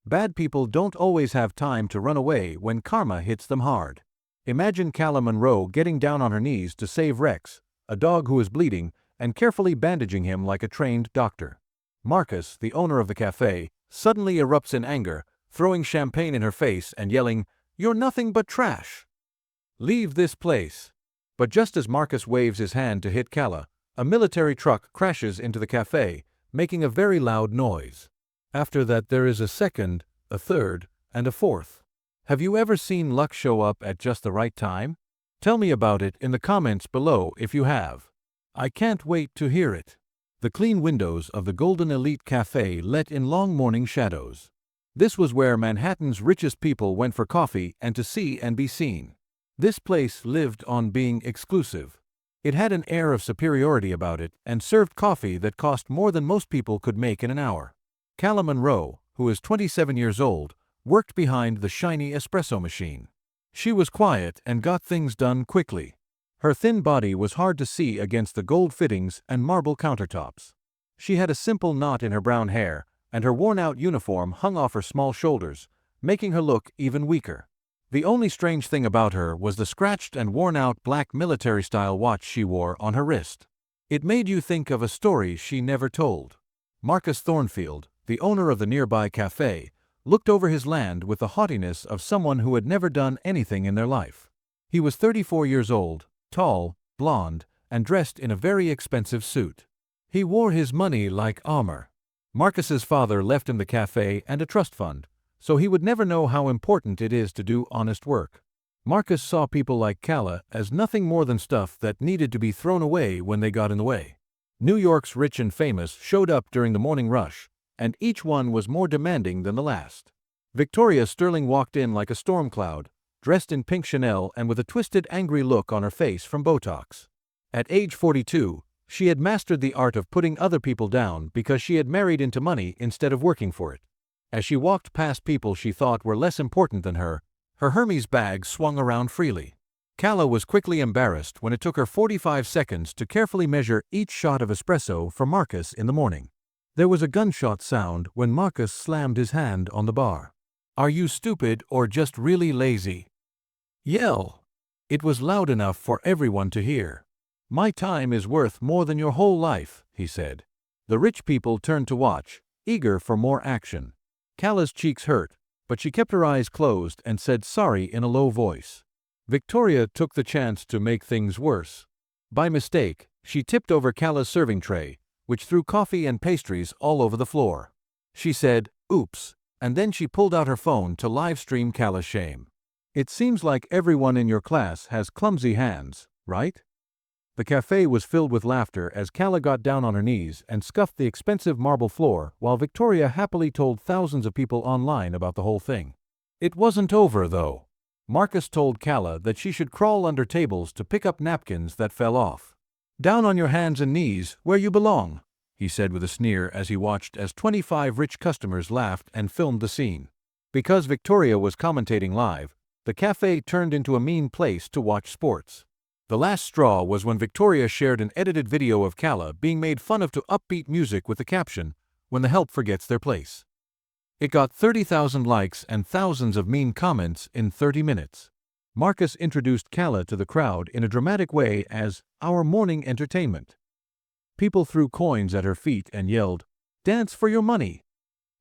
Bad people don't always have time to run away when karma hits them hard. Imagine Calla Monroe getting down on her knees to save Rex, a dog who is bleeding, and carefully bandaging him like a trained doctor. Marcus, the owner of the cafe, suddenly erupts in anger, throwing champagne in her face and yelling, "You're nothing but trash! Leave this place!" But just as Marcus waves his hand to hit Calla, a military truck crashes into the cafe, making a very loud noise. After that there is a second, a third, and a fourth. Have you ever seen luck show up at just the right time? Tell me about it in the comments below if you have. I can't wait to hear it. The clean windows of the Golden Elite Cafe let in long morning shadows. This was where Manhattan's richest people went for coffee and to see and be seen. This place lived on being exclusive. It had an air of superiority about it and served coffee that cost more than most people could make in an hour. Calla Monroe, who is 27 years old, worked behind the shiny espresso machine. She was quiet and got things done quickly. Her thin body was hard to see against the gold fittings and marble countertops. She had a simple knot in her brown hair, and her worn-out uniform hung off her small shoulders, making her look even weaker. The only strange thing about her was the scratched and worn-out black military-style watch she wore on her wrist. It made you think of a story she never told. Marcus Thornfield, the owner of the nearby cafe, looked over his land with the haughtiness of someone who had never done anything in their life. He was 34 years old, tall, blond, and dressed in a very expensive suit. He wore his money like armor. Marcus's father left him the cafe and a trust fund, so he would never know how important it is to do honest work. Marcus saw people like Calla as nothing more than stuff that needed to be thrown away when they got in the way. New York's rich and famous showed up during the morning rush, and each one was more demanding than the last. Victoria Sterling walked in like a storm cloud, dressed in pink Chanel and with a twisted, angry look on her face from Botox. At age 42, she had mastered the art of putting other people down because she had married into money instead of working for it. As she walked past people she thought were less important than her Hermes bag swung around freely. Calla was quickly embarrassed when it took her 45 seconds to carefully measure each shot of espresso for Marcus in the morning. There was a gunshot sound when Marcus slammed his hand on the bar. "Are you stupid or just really lazy?" Yell. It was loud enough for everyone to hear. "My time is worth more than your whole life," he said. The rich people turned to watch, eager for more action. Calla's cheeks hurt, but she kept her eyes closed and said sorry in a low voice. Victoria took the chance to make things worse. By mistake, she tipped over Calla's serving tray, which threw coffee and pastries all over the floor. She said, "Oops," and then she pulled out her phone to live stream Calla's shame. "It seems like everyone in your class has clumsy hands, right?" The cafe was filled with laughter as Calla got down on her knees and scuffed the expensive marble floor while Victoria happily told thousands of people online about the whole thing. It wasn't over, though. Marcus told Calla that she should crawl under tables to pick up napkins that fell off. "Down on your hands and knees, where you belong," he said with a sneer as he watched as 25 rich customers laughed and filmed the scene. Because Victoria was commentating live, the cafe turned into a mean place to watch sports. The last straw was when Victoria shared an edited video of Calla being made fun of to upbeat music with the caption, "When the help forgets their place." It got 30,000 likes and thousands of mean comments in 30 minutes. Marcus introduced Calla to the crowd in a dramatic way as our morning entertainment. People threw coins at her feet and yelled, "Dance for your money!"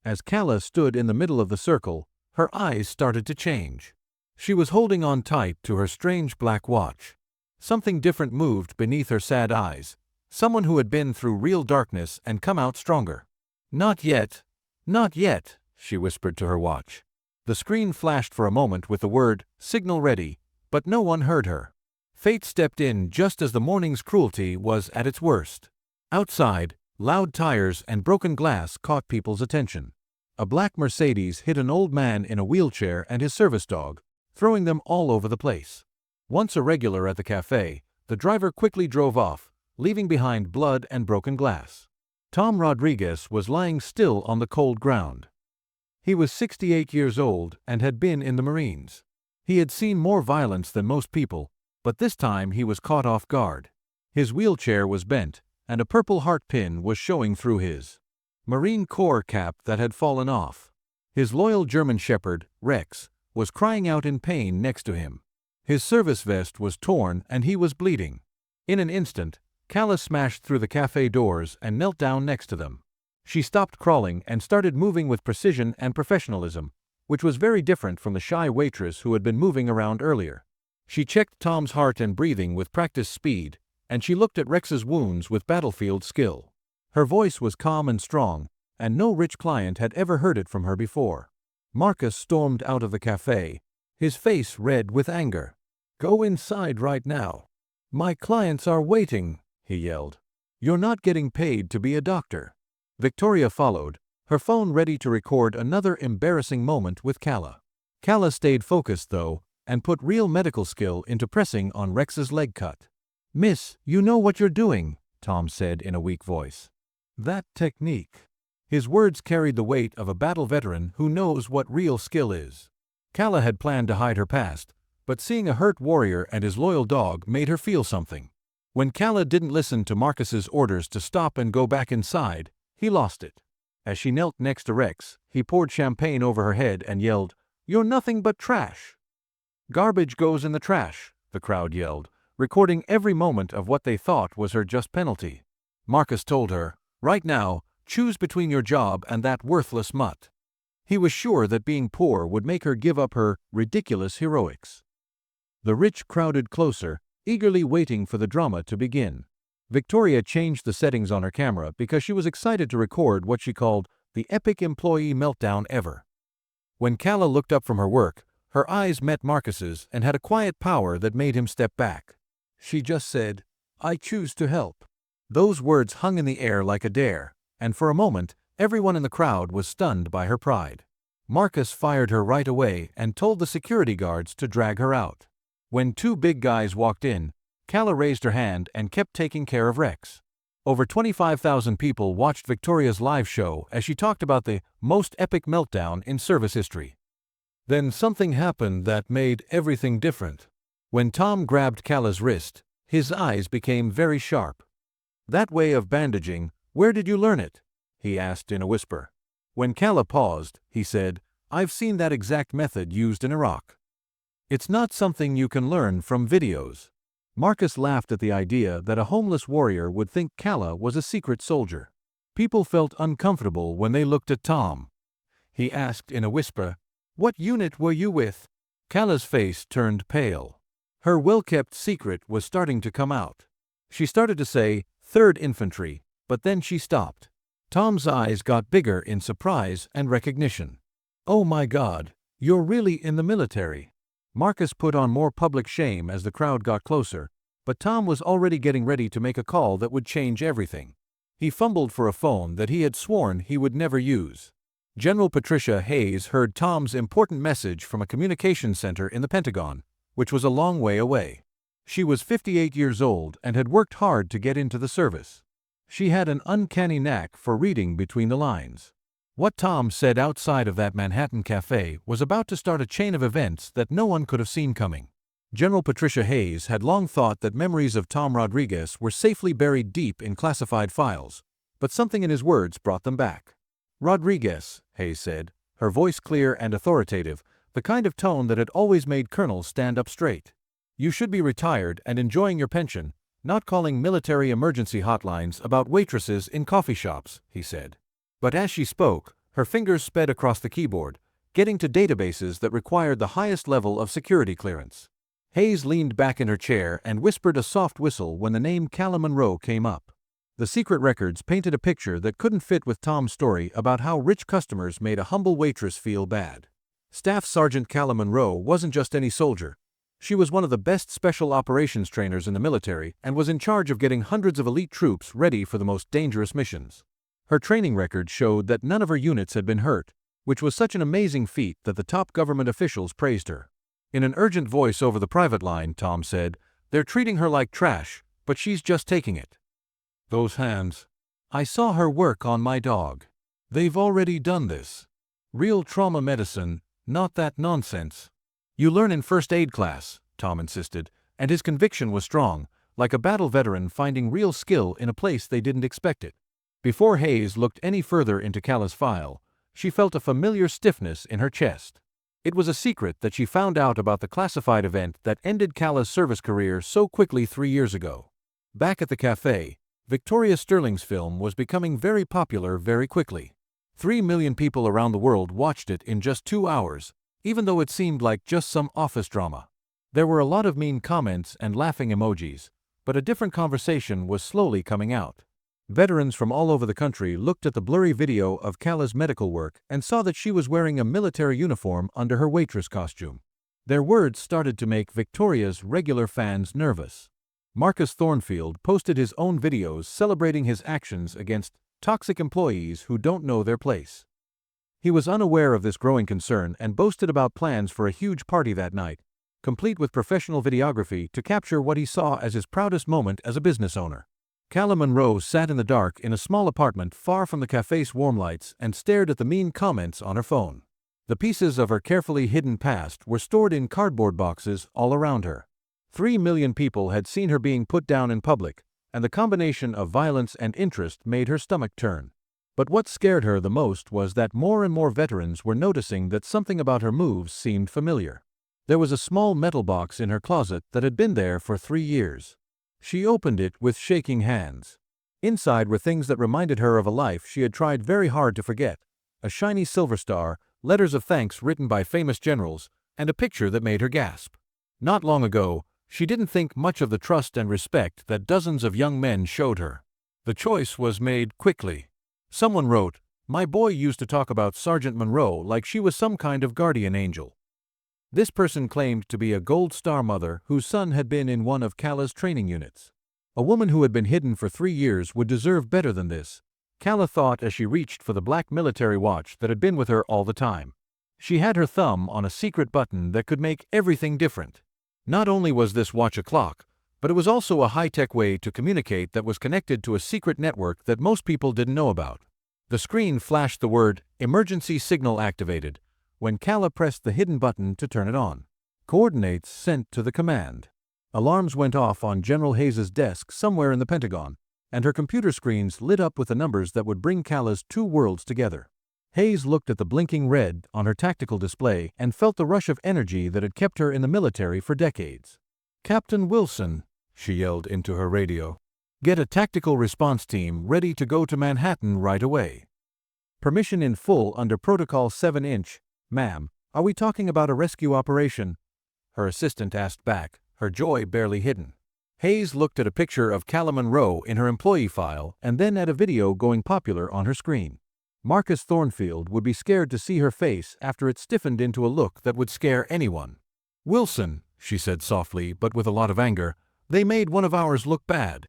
As Calla stood in the middle of the circle, her eyes started to change. She was holding on tight to her strange black watch. Something different moved beneath her sad eyes, someone who had been through real darkness and come out stronger. "Not yet, not yet," she whispered to her watch. The screen flashed for a moment with the word, "Signal ready," but no one heard her. Fate stepped in just as the morning's cruelty was at its worst. Outside, loud tires and broken glass caught people's attention. A black Mercedes hit an old man in a wheelchair and his service dog, throwing them all over the place. Once a regular at the cafe, the driver quickly drove off, leaving behind blood and broken glass. Tom Rodriguez was lying still on the cold ground. He was 68 years old and had been in the Marines. He had seen more violence than most people, but this time he was caught off guard. His wheelchair was bent, and a purple heart pin was showing through his Marine Corps cap that had fallen off. His loyal German shepherd, Rex, was crying out in pain next to him. His service vest was torn and he was bleeding. In an instant, Calla smashed through the cafe doors and knelt down next to them. She stopped crawling and started moving with precision and professionalism, which was very different from the shy waitress who had been moving around earlier. She checked Tom's heart and breathing with practiced speed, and she looked at Rex's wounds with battlefield skill. Her voice was calm and strong, and no rich client had ever heard it from her before. Marcus stormed out of the cafe, his face red with anger. "Go inside right now. My clients are waiting," he yelled. "You're not getting paid to be a doctor." Victoria followed, her phone ready to record another embarrassing moment with Calla. Calla stayed focused though, and put real medical skill into pressing on Rex's leg cut. "Miss, you know what you're doing," Tom said in a weak voice. "That technique." His words carried the weight of a battle veteran who knows what real skill is. Calla had planned to hide her past, but seeing a hurt warrior and his loyal dog made her feel something. When Calla didn't listen to Marcus's orders to stop and go back inside, he lost it. As she knelt next to Rex, he poured champagne over her head and yelled, "You're nothing but trash." "Garbage goes in the trash," the crowd yelled, recording every moment of what they thought was her just penalty. Marcus told her, "Right now, choose between your job and that worthless mutt." He was sure that being poor would make her give up her ridiculous heroics. The rich crowded closer, eagerly waiting for the drama to begin. Victoria changed the settings on her camera because she was excited to record what she called the epic employee meltdown ever. When Calla looked up from her work, her eyes met Marcus's and had a quiet power that made him step back. She just said, "I choose to help." Those words hung in the air like a dare, and for a moment, everyone in the crowd was stunned by her pride. Marcus fired her right away and told the security guards to drag her out. When two big guys walked in, Calla raised her hand and kept taking care of Rex. Over 25,000 people watched Victoria's live show as she talked about the most epic meltdown in service history. Then something happened that made everything different. When Tom grabbed Calla's wrist, his eyes became very sharp. "That way of bandaging, where did you learn it?" he asked in a whisper. When Calla paused, he said, "I've seen that exact method used in Iraq. It's not something you can learn from videos." Marcus laughed at the idea that a homeless warrior would think Calla was a secret soldier. People felt uncomfortable when they looked at Tom. He asked in a whisper, "What unit were you with?" Calla's face turned pale. Her well-kept secret was starting to come out. She started to say, "3rd Infantry," but then she stopped. Tom's eyes got bigger in surprise and recognition. "Oh my God, you're really in the military." Marcus put on more public shame as the crowd got closer, but Tom was already getting ready to make a call that would change everything. He fumbled for a phone that he had sworn he would never use. General Patricia Hayes heard Tom's important message from a communications center in the Pentagon, which was a long way away. She was 58 years old and had worked hard to get into the service. She had an uncanny knack for reading between the lines. What Tom said outside of that Manhattan cafe was about to start a chain of events that no one could have seen coming. General Patricia Hayes had long thought that memories of Tom Rodriguez were safely buried deep in classified files, but something in his words brought them back. "Rodriguez," Hayes said, her voice clear and authoritative, the kind of tone that had always made colonels stand up straight. "You should be retired and enjoying your pension, not calling military emergency hotlines about waitresses in coffee shops," he said. But as she spoke, her fingers sped across the keyboard, getting to databases that required the highest level of security clearance. Hayes leaned back in her chair and whispered a soft whistle when the name Calla Monroe came up. The secret records painted a picture that couldn't fit with Tom's story about how rich customers made a humble waitress feel bad. Staff Sergeant Calla Monroe wasn't just any soldier. She was one of the best special operations trainers in the military and was in charge of getting hundreds of elite troops ready for the most dangerous missions. Her training record showed that none of her units had been hurt, which was such an amazing feat that the top government officials praised her. In an urgent voice over the private line, Tom said, "They're treating her like trash, but she's just taking it. Those hands. I saw her work on my dog. They've already done this. Real trauma medicine, not that nonsense." "You learn in first aid class," Tom insisted, and his conviction was strong, like a battle veteran finding real skill in a place they didn't expect it. Before Hayes looked any further into Calla's file, She felt a familiar stiffness in her chest. It was a secret that she found out about the classified event that ended Cala's service career so quickly 3 years ago. Back at the cafe, Victoria Sterling's film was becoming very popular very quickly. 3 million people around the world watched it in just 2 hours, even though it seemed like just some office drama. There were a lot of mean comments and laughing emojis, but a different conversation was slowly coming out. Veterans from all over the country looked at the blurry video of Cala's medical work and saw that she was wearing a military uniform under her waitress costume. Their words started to make Victoria's regular fans nervous. Marcus Thornfield posted his own videos celebrating his actions against toxic employees who don't know their place. He was unaware of this growing concern and boasted about plans for a huge party that night, complete with professional videography to capture what he saw as his proudest moment as a business owner. Cala Monroe sat in the dark in a small apartment far from the cafe's warm lights and stared at the mean comments on her phone. The pieces of her carefully hidden past were stored in cardboard boxes all around her. 3 million people had seen her being put down in public, and the combination of violence and interest made her stomach turn. But what scared her the most was that more and more veterans were noticing that something about her moves seemed familiar. There was a small metal box in her closet that had been there for 3 years. She opened it with shaking hands. Inside were things that reminded her of a life she had tried very hard to forget: a shiny silver star, letters of thanks written by famous generals, and a picture that made her gasp. Not long ago, she didn't think much of the trust and respect that dozens of young men showed her. The choice was made quickly. Someone wrote, "My boy used to talk about Sergeant Monroe like she was some kind of guardian angel." This person claimed to be a Gold Star mother whose son had been in one of Cala's training units. A woman who had been hidden for 3 years would deserve better than this, Cala thought as she reached for the black military watch that had been with her all the time. She had her thumb on a secret button that could make everything different. Not only was this watch a clock, but it was also a high-tech way to communicate that was connected to a secret network that most people didn't know about. The screen flashed the word "Emergency Signal Activated" when Cala pressed the hidden button to turn it on. Coordinates sent to the command. Alarms went off on General Hayes's desk somewhere in the Pentagon, and her computer screens lit up with the numbers that would bring Cala's 2 worlds together. Hayes looked at the blinking red on her tactical display and felt the rush of energy that had kept her in the military for decades. "Captain Wilson," she yelled into her radio, "get a tactical response team ready to go to Manhattan right away." "Permission in full under Protocol 7-inch, ma'am. Are we talking about a rescue operation?" her assistant asked back, her joy barely hidden. Hayes looked at a picture of Cala Monroe in her employee file and then at a video going popular on her screen. Marcus Thornfield would be scared to see her face after it stiffened into a look that would scare anyone. "Wilson," she said softly but with a lot of anger, "they made one of ours look bad."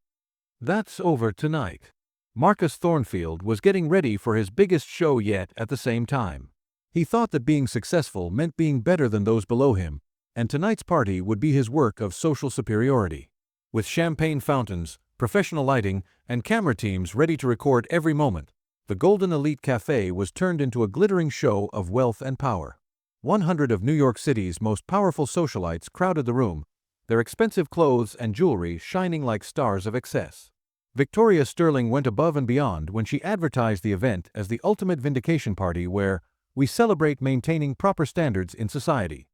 "That's over tonight." Marcus Thornfield was getting ready for his biggest show yet at the same time. He thought that being successful meant being better than those below him, and tonight's party would be his work of social superiority. With champagne fountains, professional lighting, and camera teams ready to record every moment, the Golden Elite Café was turned into a glittering show of wealth and power. 100 of New York City's most powerful socialites crowded the room, their expensive clothes and jewelry shining like stars of excess. Victoria Sterling went above and beyond when she advertised the event as the ultimate vindication party where we celebrate maintaining proper standards in society.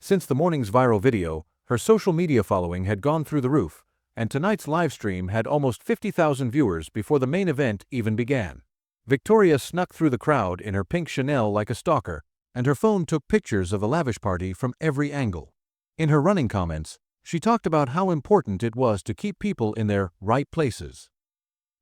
Since the morning's viral video, her social media following had gone through the roof, and tonight's live stream had almost 50,000 viewers before the main event even began. Victoria snuck through the crowd in her pink Chanel like a stalker, and her phone took pictures of the lavish party from every angle. In her running comments, she talked about how important it was to keep people in their right places.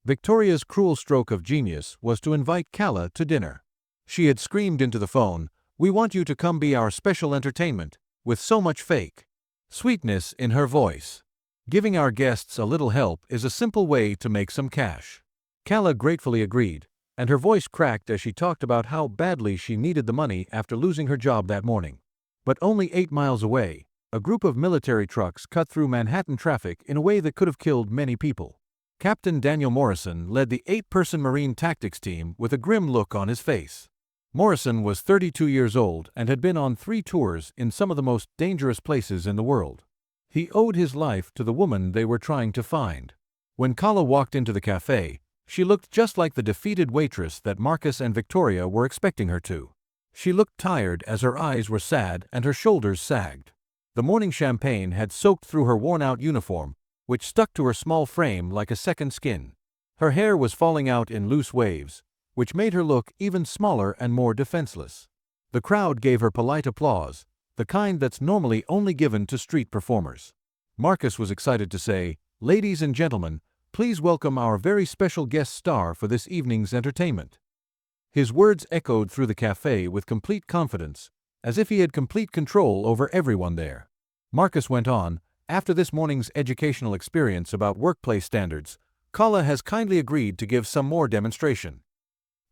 Victoria's cruel stroke of genius was to invite Cala to dinner. She had screamed into the phone, "We want you to come be our special entertainment," with so much fake sweetness in her voice. Giving our guests a little help is a simple way to make some cash. Cala gratefully agreed, and her voice cracked as she talked about how badly she needed the money after losing her job that morning. But only 8 miles away, a group of military trucks cut through Manhattan traffic in a way that could have killed many people. Captain Daniel Morrison led the 8-person Marine tactics team with a grim look on his face. Morrison was 32 years old and had been on 3 tours in some of the most dangerous places in the world. He owed his life to the woman they were trying to find. When Cala walked into the cafe, She looked just like the defeated waitress that Marcus and Victoria were expecting her to. She looked tired as her eyes were sad and her shoulders sagged. The morning champagne had soaked through her worn-out uniform, which stuck to her small frame like a second skin. Her hair was falling out in loose waves, which made her look even smaller and more defenseless. The crowd gave her polite applause, the kind that's normally only given to street performers. Marcus was excited to say, "Ladies and gentlemen, please welcome our very special guest star for this evening's entertainment." His words echoed through the café with complete confidence, as if he had complete control over everyone there. Marcus went on, "After this morning's educational experience about workplace standards, Kala has kindly agreed to give some more demonstration."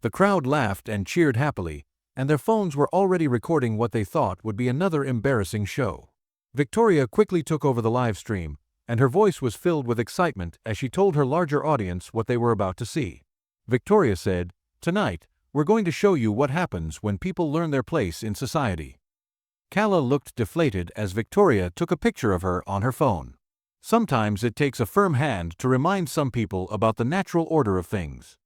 The crowd laughed and cheered happily, and their phones were already recording what they thought would be another embarrassing show. Victoria quickly took over the live stream, and her voice was filled with excitement as she told her larger audience what they were about to see. Victoria said, "Tonight, we're going to show you what happens when people learn their place in society." Kala looked deflated as Victoria took a picture of her on her phone. Sometimes it takes a firm hand to remind some people about the natural order of things.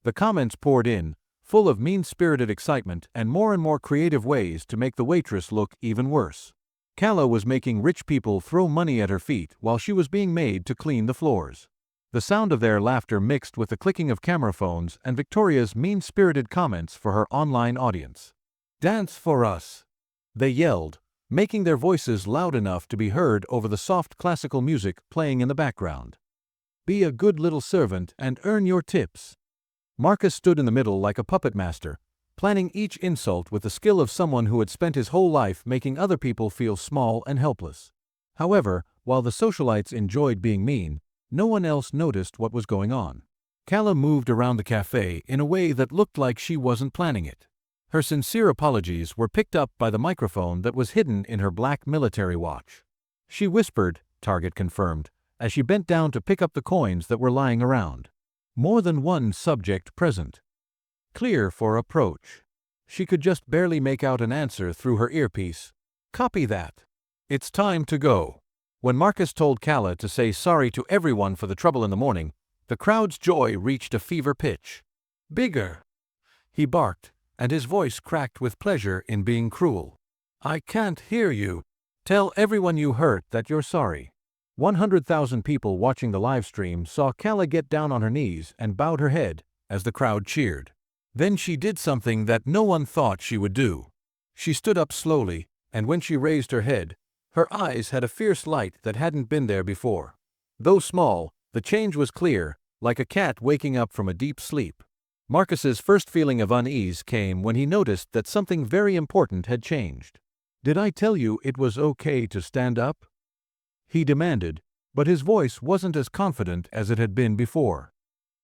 The comments poured in, full of mean-spirited excitement and more creative ways to make the waitress look even worse. Kala was making rich people throw money at her feet while she was being made to clean the floors. The sound of their laughter mixed with the clicking of camera phones and Victoria's mean-spirited comments for her online audience. "Dance for us!" they yelled, making their voices loud enough to be heard over the soft classical music playing in the background. "Be a good little servant and earn your tips." Marcus stood in the middle like a puppet master, planning each insult with the skill of someone who had spent his whole life making other people feel small and helpless. However, while the socialites enjoyed being mean, no one else noticed what was going on. Kala moved around the cafe in a way that looked like she wasn't planning it. Her sincere apologies were picked up by the microphone that was hidden in her black military watch. She whispered, "Target confirmed," as she bent down to pick up the coins that were lying around. More than one subject present. Clear for approach. She could just barely make out an answer through her earpiece. "Copy that. It's time to go." When Marcus told Kala to say sorry to everyone for the trouble in the morning, the crowd's joy reached a fever pitch. "Bigger!" he barked, and his voice cracked with pleasure in being cruel. "I can't hear you. Tell everyone you hurt that you're sorry." 100,000 people watching the live stream saw Kala get down on her knees and bowed her head as the crowd cheered. Then she did something that no one thought she would do. She stood up slowly, and when she raised her head, her eyes had a fierce light that hadn't been there before. Though small, the change was clear, like a cat waking up from a deep sleep. Marcus's first feeling of unease came when he noticed that something very important had changed. "Did I tell you it was okay to stand up?" he demanded, but his voice wasn't as confident as it had been before.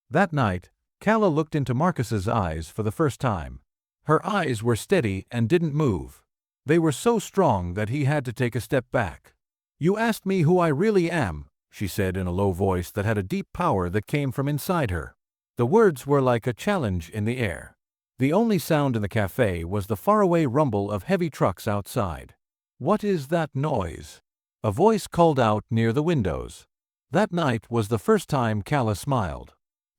That night, Kala looked into Marcus's eyes for the first time. Her eyes were steady and didn't move. They were so strong that he had to take a step back. "You asked me who I really am," she said in a low voice that had a deep power that came from inside her. The words were like a challenge in the air. The only sound in the cafe was the faraway rumble of heavy trucks outside. "What is that noise?" a voice called out near the windows. That night was the first time Kala smiled.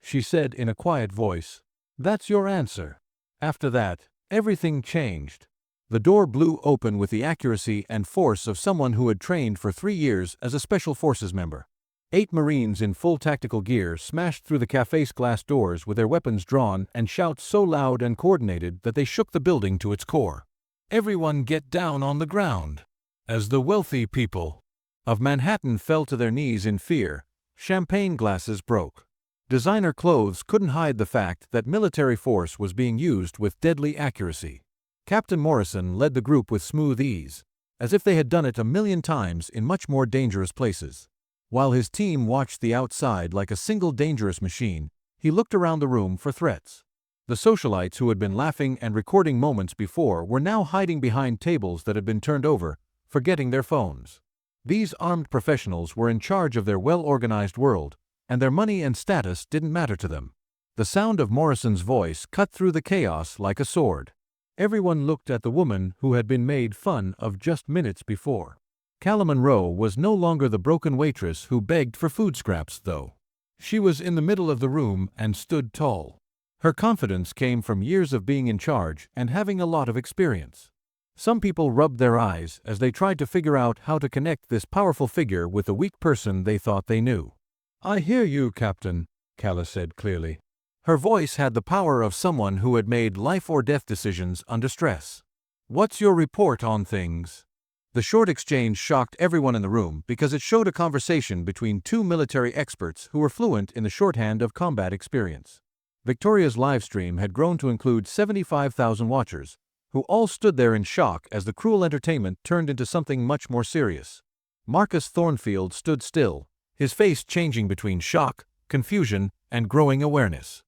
She said in a quiet voice, "That's your answer." After that, everything changed. The door blew open with the accuracy and force of someone who had trained for 3 years as a Special Forces member. 8 Marines in full tactical gear smashed through the cafe's glass doors with their weapons drawn and shouts so loud and coordinated that they shook the building to its core. "Everyone get down on the ground." As the wealthy people of Manhattan fell to their knees in fear, champagne glasses broke. Designer clothes couldn't hide the fact that military force was being used with deadly accuracy. Captain Morrison led the group with smooth ease, as if they had done it a million times in much more dangerous places. While his team watched the outside like a single dangerous machine, he looked around the room for threats. The socialites who had been laughing and recording moments before were now hiding behind tables that had been turned over, forgetting their phones. These armed professionals were in charge of their well-organized world, and their money and status didn't matter to them. The sound of Morrison's voice cut through the chaos like a sword. Everyone looked at the woman who had been made fun of just minutes before. Kala Monroe was no longer the broken waitress who begged for food scraps, though. She was in the middle of the room and stood tall. Her confidence came from years of being in charge and having a lot of experience. Some people rubbed their eyes as they tried to figure out how to connect this powerful figure with a weak person they thought they knew. "I hear you, Captain," Calla said clearly. Her voice had the power of someone who had made life-or-death decisions under stress. "What's your report on things?" The short exchange shocked everyone in the room because it showed a conversation between two military experts who were fluent in the shorthand of combat experience. Victoria's livestream had grown to include 75,000 watchers, who all stood there in shock as the cruel entertainment turned into something much more serious. Marcus Thornfield stood still, his face changing between shock, confusion, and growing awareness.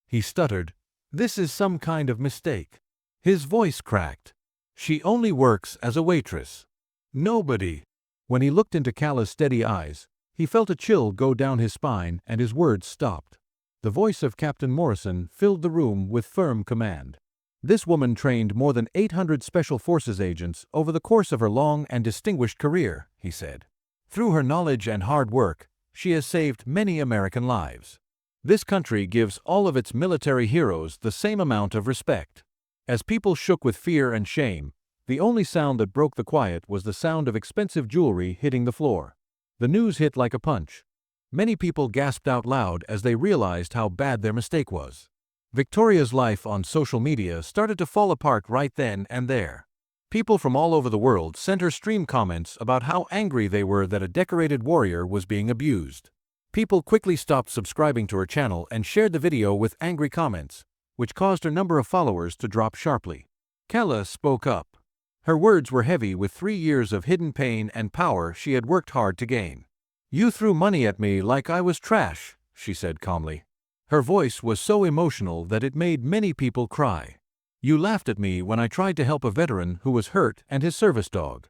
He stuttered, "This is some kind of mistake." His voice cracked. "She only works as a waitress. Nobody." When he looked into Calla's steady eyes, he felt a chill go down his spine and his words stopped. The voice of Captain Morrison filled the room with firm command. This woman trained more than 800 Special Forces agents over the course of her long and distinguished career, he said. Through her knowledge and hard work, she has saved many American lives. This country gives all of its military heroes the same amount of respect. As people shook with fear and shame, the only sound that broke the quiet was the sound of expensive jewelry hitting the floor. The news hit like a punch. Many people gasped out loud as they realized how bad their mistake was. Victoria's life on social media started to fall apart right then and there. People from all over the world sent her stream comments about how angry they were that a decorated warrior was being abused. People quickly stopped subscribing to her channel and shared the video with angry comments, which caused her number of followers to drop sharply. Calla spoke up. Her words were heavy with 3 years of hidden pain and power she had worked hard to gain. "You threw money at me like I was trash," she said calmly. Her voice was so emotional that it made many people cry. "You laughed at me when I tried to help a veteran who was hurt and his service dog.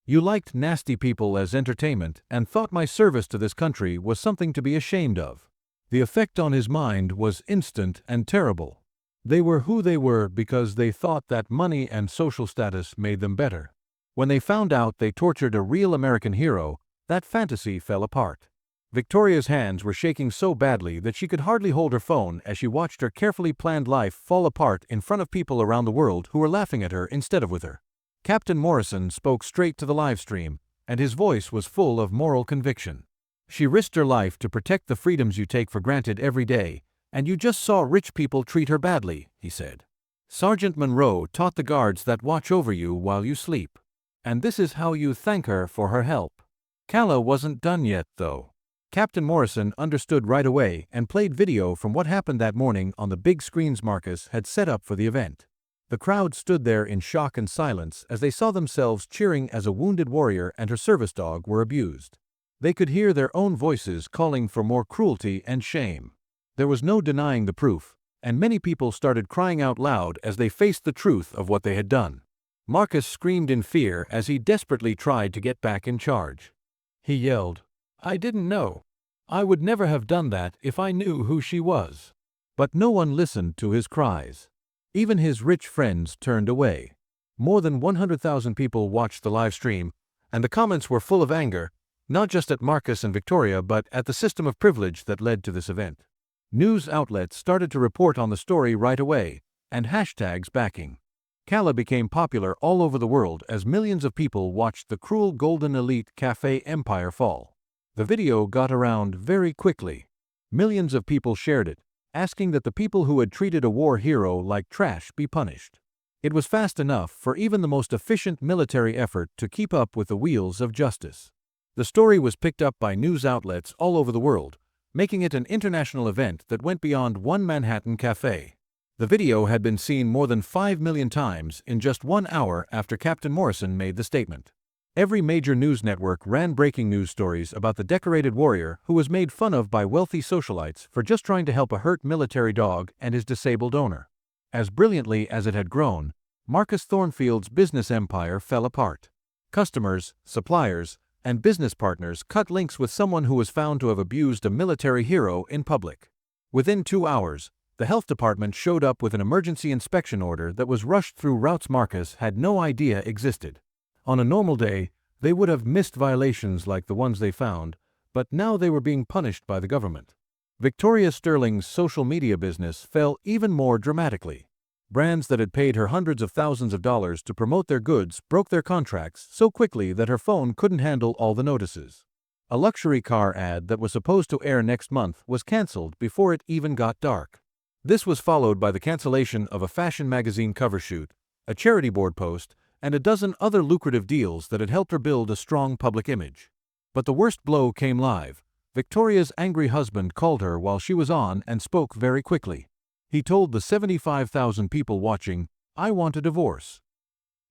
You liked nasty people as entertainment and thought my service to this country was something to be ashamed of." The effect on his mind was instant and terrible. They were who they were because they thought that money and social status made them better. When they found out they tortured a real American hero, that fantasy fell apart. Victoria's hands were shaking so badly that she could hardly hold her phone as she watched her carefully planned life fall apart in front of people around the world who were laughing at her instead of with her. Captain Morrison spoke straight to the live stream, and his voice was full of moral conviction. "She risked her life to protect the freedoms you take for granted every day, and you just saw rich people treat her badly," he said. "Sergeant Monroe taught the guards that watch over you while you sleep. And this is how you thank her for her help." Calla wasn't done yet, though. Captain Morrison understood right away and played video from what happened that morning on the big screens Marcus had set up for the event. The crowd stood there in shock and silence as they saw themselves cheering as a wounded warrior and her service dog were abused. They could hear their own voices calling for more cruelty and shame. There was no denying the proof, and many people started crying out loud as they faced the truth of what they had done. Marcus screamed in fear as he desperately tried to get back in charge. He yelled, "I didn't know. I would never have done that if I knew who she was." But no one listened to his cries. Even his rich friends turned away. More than 100,000 people watched the live stream, and the comments were full of anger, not just at Marcus and Victoria but at the system of privilege that led to this event. News outlets started to report on the story right away, and hashtags backing. Calla became popular all over the world as millions of people watched the cruel Golden Elite Café empire fall. The video got around very quickly. Millions of people shared it, asking that the people who had treated a war hero like trash be punished. It was fast enough for even the most efficient military effort to keep up with the wheels of justice. The story was picked up by news outlets all over the world, making it an international event that went beyond one Manhattan cafe. The video had been seen more than 5 million times in just 1 hour after Captain Morrison made the statement. Every major news network ran breaking news stories about the decorated warrior who was made fun of by wealthy socialites for just trying to help a hurt military dog and his disabled owner. As brilliantly as it had grown, Marcus Thornfield's business empire fell apart. Customers, suppliers, and business partners cut links with someone who was found to have abused a military hero in public. Within 2 hours, the health department showed up with an emergency inspection order that was rushed through routes Marcus had no idea existed. On a normal day, they would have missed violations like the ones they found, But now they were being punished by the government. Victoria Sterling's social media business fell even more dramatically. Brands that had paid her hundreds of thousands of dollars to promote their goods broke their contracts so quickly that her phone couldn't handle all the notices. A luxury car ad that was supposed to air next month was cancelled before it even got dark. This was followed by the cancellation of a fashion magazine cover shoot, a charity board post, and a dozen other lucrative deals that had helped her build a strong public image. But the worst blow came live. Victoria's angry husband called her while she was on and spoke very quickly. He told the 75,000 people watching, "I want a divorce.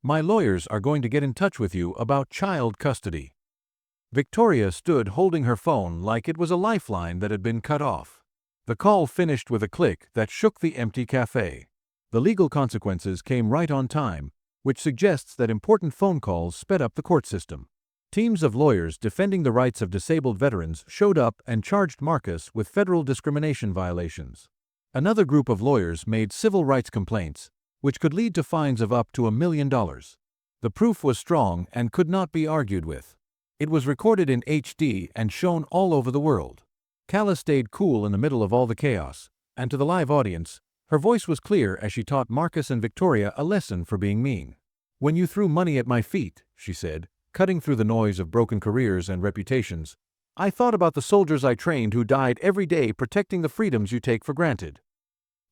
My lawyers are going to get in touch with you about child custody." Victoria stood holding her phone like it was a lifeline that had been cut off. The call finished with a click that shook the empty cafe. The legal consequences came right on time, which suggests that important phone calls sped up the court system. Teams of lawyers defending the rights of disabled veterans showed up and charged Marcus with federal discrimination violations. Another group of lawyers made civil rights complaints, which could lead to fines of up to $1 million. The proof was strong and could not be argued with. It was recorded in HD and shown all over the world. Calla stayed cool in the middle of all the chaos, and to the live audience, her voice was clear as she taught Marcus and Victoria a lesson for being mean. "When you threw money at my feet," she said, cutting through the noise of broken careers and reputations, "I thought about the soldiers I trained who died every day protecting the freedoms you take for granted."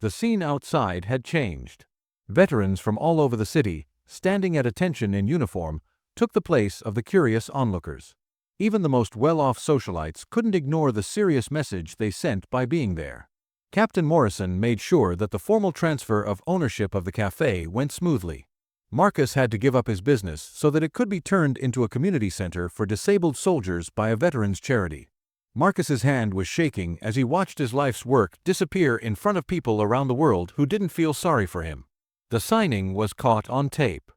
The scene outside had changed. Veterans from all over the city, standing at attention in uniform, took the place of the curious onlookers. Even the most well-off socialites couldn't ignore the serious message they sent by being there. Captain Morrison made sure that the formal transfer of ownership of the cafe went smoothly. Marcus had to give up his business so that it could be turned into a community center for disabled soldiers by a veterans charity. Marcus's hand was shaking as he watched his life's work disappear in front of people around the world who didn't feel sorry for him. The signing was caught on tape.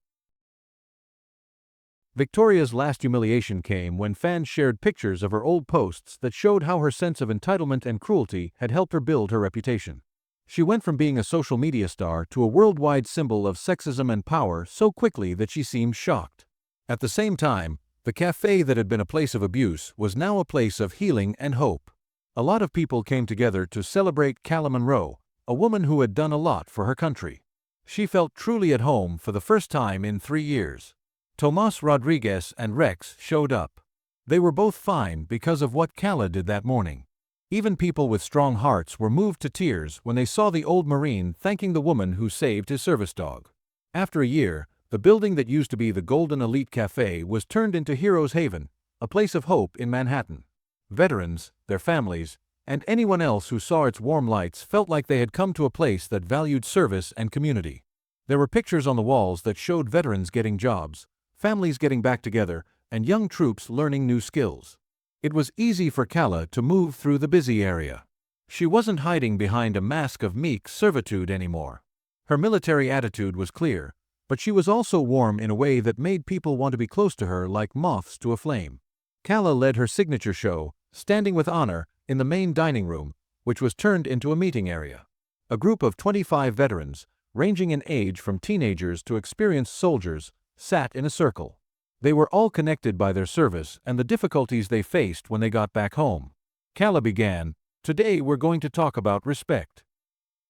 Victoria's last humiliation came when fans shared pictures of her old posts that showed how her sense of entitlement and cruelty had helped her build her reputation. She went from being a social media star to a worldwide symbol of sexism and power so quickly that she seemed shocked. At the same time, the cafe that had been a place of abuse was now a place of healing and hope. A lot of people came together to celebrate Calla Monroe, a woman who had done a lot for her country. She felt truly at home for the first time in 3 years. Tomas Rodriguez and Rex showed up. They were both fine because of what Calla did that morning. Even people with strong hearts were moved to tears when they saw the old Marine thanking the woman who saved his service dog. After a year, the building that used to be the Golden Elite Cafe was turned into Heroes Haven, a place of hope in Manhattan. Veterans, their families, and anyone else who saw its warm lights felt like they had come to a place that valued service and community. There were pictures on the walls that showed veterans getting jobs, families getting back together, and young troops learning new skills. It was easy for Calla to move through the busy area. She wasn't hiding behind a mask of meek servitude anymore. Her military attitude was clear, but she was also warm in a way that made people want to be close to her like moths to a flame. Calla led her signature show, Standing with Honor, in the main dining room, which was turned into a meeting area. A group of 25 veterans, ranging in age from teenagers to experienced soldiers, sat in a circle. They were all connected by their service and the difficulties they faced when they got back home. Calla began, "Today we're going to talk about respect."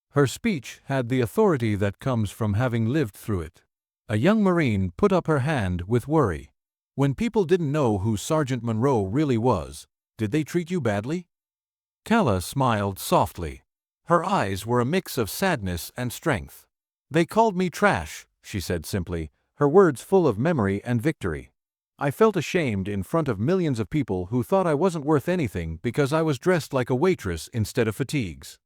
Her speech had the authority that comes from having lived through it. A young Marine put up her hand with worry. "When people didn't know who Sergeant Monroe really was, did they treat you badly?" Calla smiled softly. Her eyes were a mix of sadness and strength. "They called me trash," she said simply, her words full of memory and victory. "I felt ashamed in front of millions of people who thought I wasn't worth anything because I was dressed like a waitress instead of fatigues.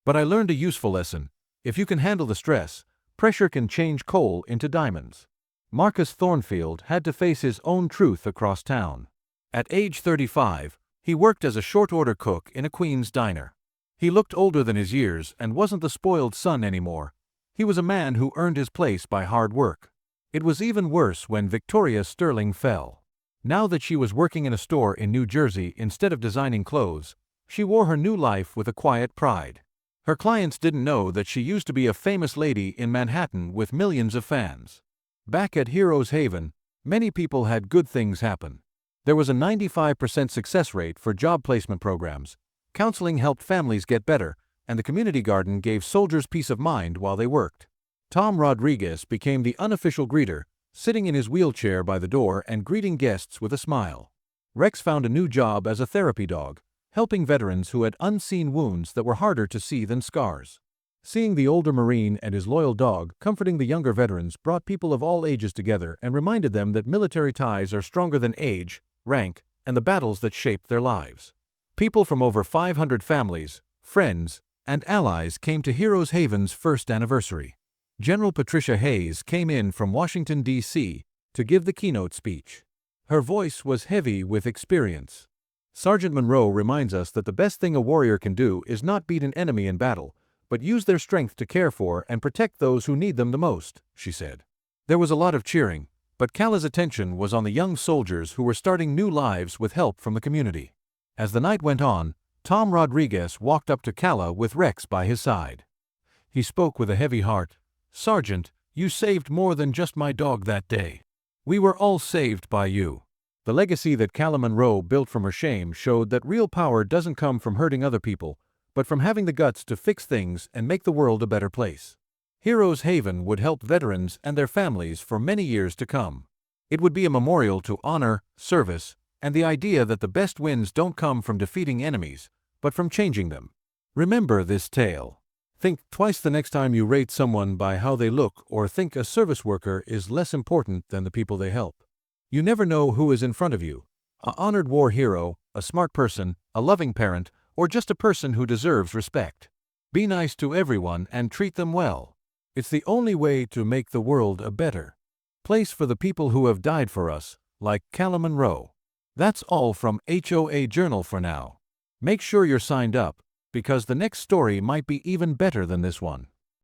But I learned a useful lesson. If you can handle the stress, pressure can change coal into diamonds." Marcus Thornfield had to face his own truth across town. At age 35, he worked as a short-order cook in a Queens diner. He looked older than his years and wasn't the spoiled son anymore. He was a man who earned his place by hard work. It was even worse when Victoria Sterling fell. Now that she was working in a store in New Jersey instead of designing clothes, she wore her new life with a quiet pride. Her clients didn't know that she used to be a famous lady in Manhattan with millions of fans. Back at Heroes Haven, many people had good things happen. There was a 95% success rate for job placement programs. Counseling helped families get better, and the community garden gave soldiers peace of mind while they worked. Tom Rodriguez became the unofficial greeter, sitting in his wheelchair by the door and greeting guests with a smile. Rex found a new job as a therapy dog, helping veterans who had unseen wounds that were harder to see than scars. Seeing the older Marine and his loyal dog comforting the younger veterans brought people of all ages together and reminded them that military ties are stronger than age, rank, and the battles that shaped their lives. People from over 500 families, friends, and allies came to Heroes Haven's first anniversary. General Patricia Hayes came in from Washington, D.C., to give the keynote speech. Her voice was heavy with experience. Sergeant Monroe reminds us that the best thing a warrior can do is not beat an enemy in battle, but use their strength to care for and protect those who need them the most, she said. There was a lot of cheering, but Cala's attention was on the young soldiers who were starting new lives with help from the community. As the night went on, Tom Rodriguez walked up to Cala with Rex by his side. He spoke with a heavy heart. "Sergeant, you saved more than just my dog that day. We were all saved by you." The legacy that Cala Monroe built from her shame showed that real power doesn't come from hurting other people, but from having the guts to fix things and make the world a better place. Heroes Haven would help veterans and their families for many years to come. It would be a memorial to honor, service, and the idea that the best wins don't come from defeating enemies, but from changing them. Remember this tale. Think twice the next time you rate someone by how they look or think a service worker is less important than the people they help. You never know who is in front of you. An honored war hero, a smart person, a loving parent, or just a person who deserves respect. Be nice to everyone and treat them well. It's the only way to make the world a better place for the people who have died for us, like Cala Monroe. That's all from HOA Journal for now. Make sure you're signed up, because the next story might be even better than this one.